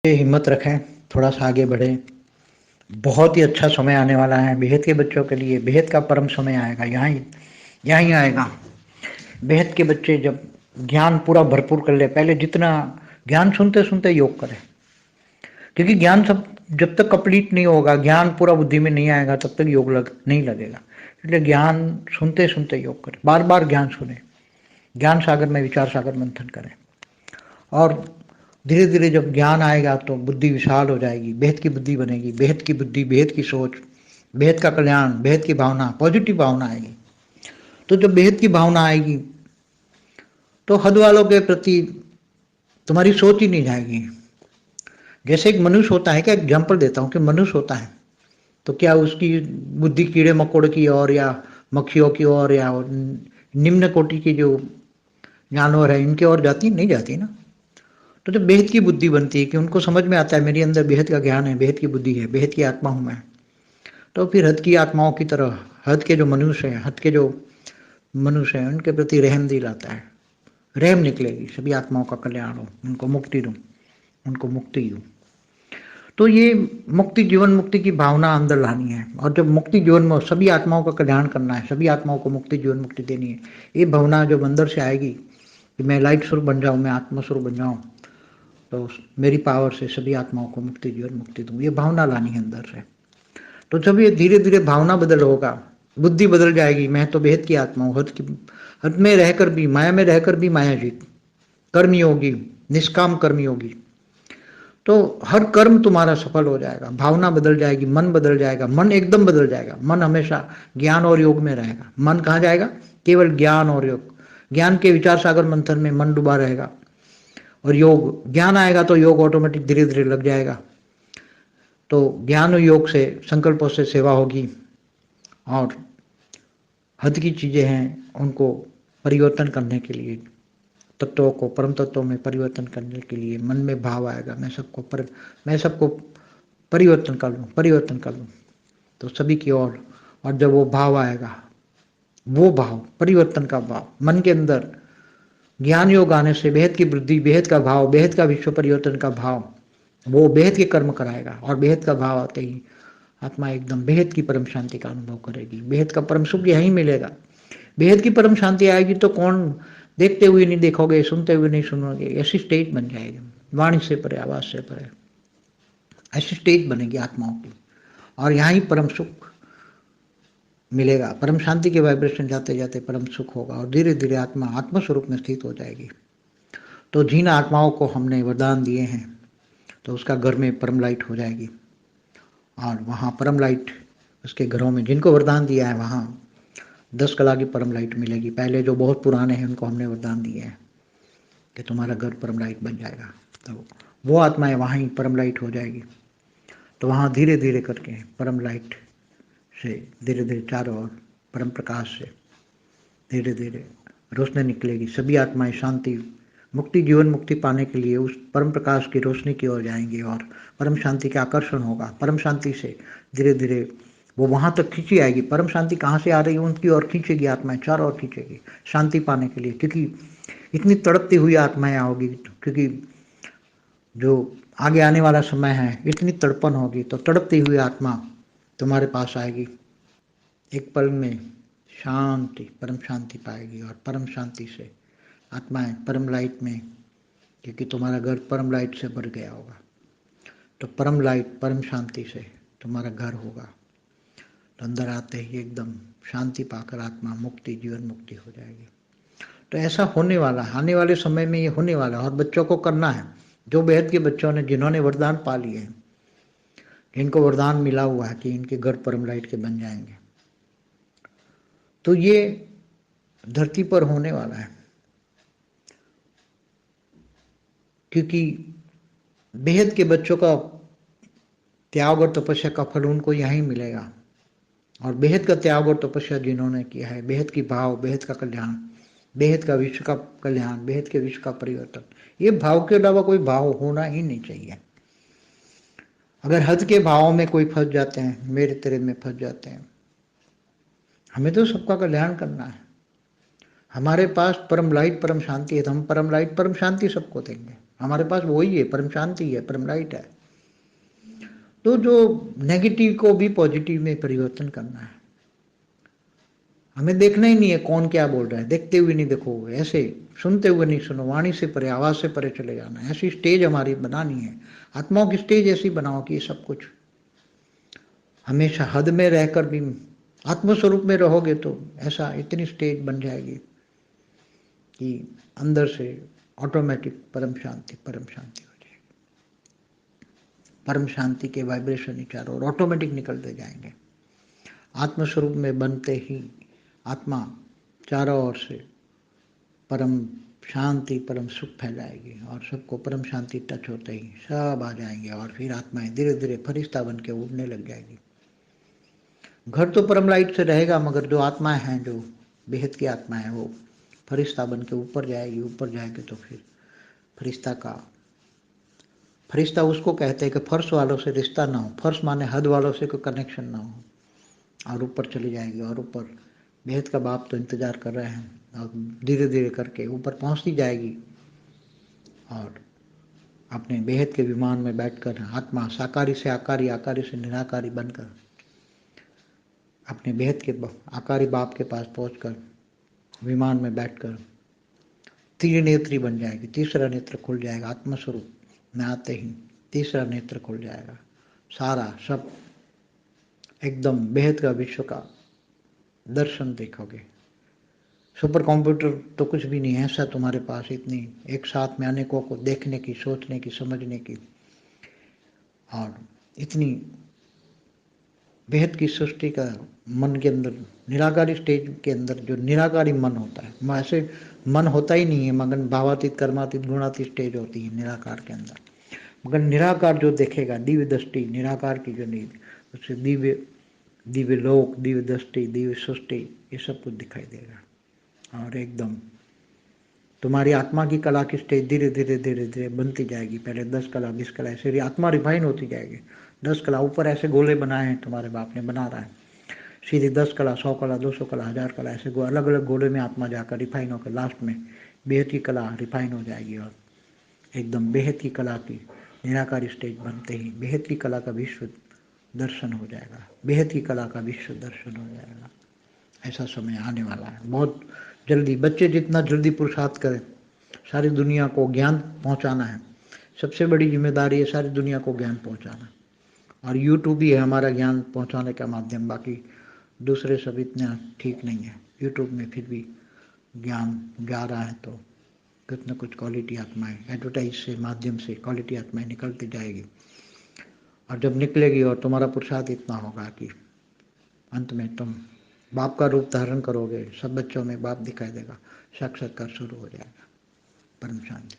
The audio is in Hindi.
हिम्मत रखें, थोड़ा सा आगे बढ़ें। बहुत ही अच्छा समय आने वाला है बेहद के बच्चों के लिए। बेहद का परम समय आएगा, यहाँ ही आएगा। बेहद के बच्चे जब ज्ञान पूरा भरपूर कर ले, पहले जितना ज्ञान सुनते सुनते योग करें, क्योंकि ज्ञान सब जब तक कंप्लीट नहीं होगा, ज्ञान पूरा बुद्धि में नहीं आएगा, तब तक योग नहीं लगेगा। इसलिए ज्ञान सुनते सुनते योग करें, बार बार ज्ञान सुने, ज्ञान सागर में विचार सागर मंथन करें। और धीरे धीरे जब ज्ञान आएगा तो बुद्धि विशाल हो जाएगी, बेहद की बुद्धि बनेगी, बेहद की बुद्धि, बेहद की सोच, बेहद का कल्याण, बेहद की भावना, पॉजिटिव भावना आएगी। तो जब बेहद की भावना आएगी तो हद वालों के प्रति तुम्हारी सोच ही नहीं जाएगी। जैसे एक मनुष्य होता है, क्या एग्जाम्पल देता हूँ कि मनुष्य होता है तो क्या उसकी बुद्धि कीड़े मकोड़े की ओर या मक्खियों की ओर या निम्न कोटि की जो जानवर है इनके ओर जाती नहीं जाती ना। तो जब बेहद की बुद्धि बनती है कि उनको समझ में आता है मेरे अंदर बेहद का ज्ञान है, बेहद की बुद्धि है, बेहद की आत्मा हूं मैं, तो फिर हद की आत्माओं की तरह हद के जो मनुष्य हैं, हद के जो मनुष्य हैं उनके प्रति रहम दिल आता है। रहम निकलेगी, सभी आत्माओं का कल्याण हो, उनको मुक्ति दूं, उनको मुक्ति दूं। तो ये मुक्ति, जीवन मुक्ति की भावना अंदर लानी है। और जब मुक्ति जीवन में सभी आत्माओं का कल्याण करना है, सभी आत्माओं को मुक्ति जीवन मुक्ति देनी है, ये भावना जब अंदर से आएगी कि मैं लाइट स्वरूप बन जाऊं, मैं आत्मा स्वरूप बन जाऊं, तो मेरी पावर से सभी आत्माओं को मुक्ति जीवन मुक्ति दूं, ये भावना लानी है अंदर से। तो जब ये धीरे धीरे भावना बदल होगा, बुद्धि बदल जाएगी। मैं तो बेहद की आत्मा हूँ, हद में रहकर भी, माया में रहकर भी माया जीत, कर्मयोगी, निष्काम कर्मयोगी। तो हर कर्म तुम्हारा सफल हो जाएगा, भावना बदल जाएगी, मन बदल जाएगा, मन एकदम बदल जाएगा। मन हमेशा ज्ञान और योग में रहेगा। मन कहाँ जाएगा? केवल ज्ञान और योग, ज्ञान के विचार सागर मंथन में मन डूबा रहेगा। और योग, ज्ञान आएगा तो योग ऑटोमेटिक धीरे धीरे लग जाएगा। तो ज्ञान और योग से, संकल्पों से सेवा होगी। और हद की चीजें हैं उनको परिवर्तन करने के लिए, तत्वों को परम तत्वों में परिवर्तन करने के लिए मन में भाव आएगा, मैं सबको परिवर्तन कर लूँ, परिवर्तन कर लूँ, तो सभी की ओर। और जब वो भाव आएगा, वो भाव, परिवर्तन का भाव मन के अंदर, ज्ञान योग आने से बेहद की वृद्धि, बेहद का भाव, बेहद का विश्व परिवर्तन का भाव, वो बेहद के कर्म कराएगा। और बेहद का भाव आते ही आत्मा एकदम बेहद की परम शांति का अनुभव करेगी। बेहद का परम सुख यहीं मिलेगा। बेहद की परम शांति आएगी तो कौन देखते हुए नहीं देखोगे, सुनते हुए नहीं सुनोगे, ऐसी स्टेज बन जाएगी, वाणी से परे, आवाज से परे, ऐसी स्टेज बनेगी आत्माओं की। और यहाँ ही परम सुख मिलेगा। परम शांति के वाइब्रेशन जाते जाते परम सुख होगा और धीरे धीरे आत्मा आत्मस्वरूप में स्थित हो जाएगी। तो जिन आत्माओं को हमने वरदान दिए हैं तो उसका घर में परम लाइट हो जाएगी। और वहाँ परम लाइट, उसके घरों में जिनको वरदान दिया है वहाँ 10 कला की परम लाइट मिलेगी। पहले जो बहुत पुराने हैं उनको हमने वरदान दिए हैं कि तुम्हारा घर परम लाइट बन जाएगा, तो वो आत्माएं वहाँ ही परम लाइट हो जाएगी। तो वहाँ धीरे धीरे करके परम लाइट से धीरे धीरे चारों ओर परम प्रकाश से धीरे धीरे रोशनी निकलेगी। सभी आत्माएं शांति, मुक्ति, जीवन मुक्ति पाने के लिए उस परम प्रकाश की रोशनी की ओर जाएंगे और परम शांति का आकर्षण होगा। परम शांति से धीरे धीरे वो वहां तक खींची आएगी। परम शांति कहाँ से आ रही है, उनकी ओर खींचेगी आत्माएं, चारों ओर खींचेगी शांति पाने के लिए। क्योंकि इतनी तड़पती हुई आत्माएं आओगी, क्योंकि जो आगे आने वाला समय है इतनी तड़पन होगी, तो तड़पती हुई आत्मा तुम्हारे पास आएगी। एक पल में शांति, परम शांति पाएगी और परम शांति से आत्माएं परम लाइट में, क्योंकि तुम्हारा घर परम लाइट से भर गया होगा, तो परम लाइट, परम शांति से तुम्हारा घर होगा। तो अंदर आते ही एकदम शांति पाकर आत्मा मुक्ति, जीवन मुक्ति हो जाएगी। तो ऐसा होने वाला है, आने वाले समय में ये होने वाला है। और बच्चों को करना है, जो बेहद के बच्चों ने, जिन्होंने वरदान पा लिए हैं, जिनको वरदान मिला हुआ है कि इनके घर परम लाइट के बन जाएंगे, तो ये धरती पर होने वाला है। क्योंकि बेहद के बच्चों का त्याग और तपस्या का फल उनको यहीं मिलेगा। और बेहद का त्याग और तपस्या जिन्होंने किया है, बेहद की भाव, बेहद का कल्याण, बेहद का विश्व का कल्याण, बेहद के विश्व का परिवर्तन, ये भाव के अलावा कोई भाव होना ही नहीं चाहिए। अगर हद के भावों में कोई फंस जाते हैं, मेरे तेरे में फंस जाते हैं, हमें तो सबका कल्याण करना है। हमारे पास परम लाइट, परम शांति है, तो हम परम लाइट, परम शांति सबको देंगे। हमारे पास वही है, परम शांति है, परम लाइट है। तो जो नेगेटिव को भी पॉजिटिव में परिवर्तन करना है। हमें देखना ही नहीं है कौन क्या बोल रहा है, देखते हुए नहीं देखो, ऐसे सुनते हुए नहीं सुनो, वाणी से परे, आवाज से परे चले जाना। ऐसी स्टेज हमारी बनानी है, आत्माओं की स्टेज ऐसी बनाओ कि ये सब कुछ हमेशा हद में रहकर भी आत्मस्वरूप में रहोगे तो ऐसा इतनी स्टेज बन जाएगी कि अंदर से ऑटोमेटिक परम शांति हो जाएगी। परम शांति के वाइब्रेशन ही चारों ओर ऑटोमेटिक निकलते जाएंगे। आत्मस्वरूप में बनते ही आत्मा चारों ओर से परम शांति, परम सुख फैलाएगी और सबको परम शांति टच होते ही सब आ जाएंगे और फिर आत्माएं धीरे धीरे फरिश्ता बन के उड़ने लग जाएगी। घर तो परम लाइट से रहेगा, मगर जो आत्माएं हैं, जो बेहद की आत्माएं हैं, वो फरिश्ता बन के ऊपर जाएगी। ऊपर जाएगी तो फिर फरिश्ता उसको कहते हैं कि फर्श वालों से रिश्ता ना हो, फर्श माने हद वालों से कोई कनेक्शन ना हो, और ऊपर चली जाएगी। और ऊपर बेहद का बाप तो इंतजार कर रहे हैं और धीरे धीरे करके ऊपर पहुंचती जाएगी और अपने बेहद के विमान में बैठकर आत्मा साकारी से आकारी, आकारी से निराकारी बनकर अपने बेहद के आकारी बाप के पास पहुंचकर विमान में बैठकर त्रिनेत्री बन जाएगी। तीसरा नेत्र खुल जाएगा, आत्मस्वरूप में आते ही तीसरा नेत्र खुल जाएगा। सारा सब एकदम बेहद का विश्व का दर्शन देखोगे। सुपर कंप्यूटर तो कुछ भी नहीं है ऐसा तुम्हारे पास, इतनी एक साथ में अनेकों को देखने की, सोचने की, समझने की और इतनी बेहद की सृष्टि का मन के अंदर, निराकारी स्टेज के अंदर जो निराकारी मन होता है, ऐसे मन होता ही नहीं है, मगर भावातीत, कर्मातीत, गुणातीत स्टेज होती है निराकार के अंदर। मगर निराकार जो देखेगा, दिव्य दृष्टि, निराकार की जो नींद, उससे दिव्य दिव्य लोक, दिव्य दृष्टि, दिव्य सृष्टि, ये सब कुछ दिखाई देगा। और एकदम तुम्हारी आत्मा की कला की स्टेज धीरे धीरे धीरे धीरे बनती जाएगी। पहले 10 कला, 20 कला, ऐसे आत्मा रिफाइन होती जाएगी। 10 कला ऊपर ऐसे गोले बनाए हैं, तुम्हारे बाप ने बना रहा है, सीधे 10 कला, 100 कला, 200 कला, 1000 कला, ऐसे अलग अलग गोले में आत्मा जाकर रिफाइन होकर लास्ट में बेहद की कला रिफाइन हो जाएगी और एकदम बेहद की कला की निराकारी स्टेज बनते ही बेहद की कला का विश्व दर्शन हो जाएगा। बेहद की कला का विश्व दर्शन हो जाएगा। ऐसा समय आने वाला है बहुत जल्दी। बच्चे जितना जल्दी पुरुषार्थ करें, सारी दुनिया को ज्ञान पहुंचाना है। सबसे बड़ी जिम्मेदारी है सारी दुनिया को ज्ञान पहुंचाना, और यूट्यूब ही है हमारा ज्ञान पहुंचाने का माध्यम। बाकी दूसरे सब इतना ठीक नहीं है। यूट्यूब में फिर भी ज्ञान जा रहा है तो कुछ न कुछ क्वालिटी आत्माएं एडवर्टाइज से माध्यम से क्वालिटी आत्माएं निकलती जाएगी। और जब निकलेगी और तुम्हारा पुरुषार्थ इतना होगा कि अंत में तुम बाप का रूप धारण करोगे, सब बच्चों में बाप दिखाई देगा, साक्षात्कार शुरू हो जाएगा। परम शांति।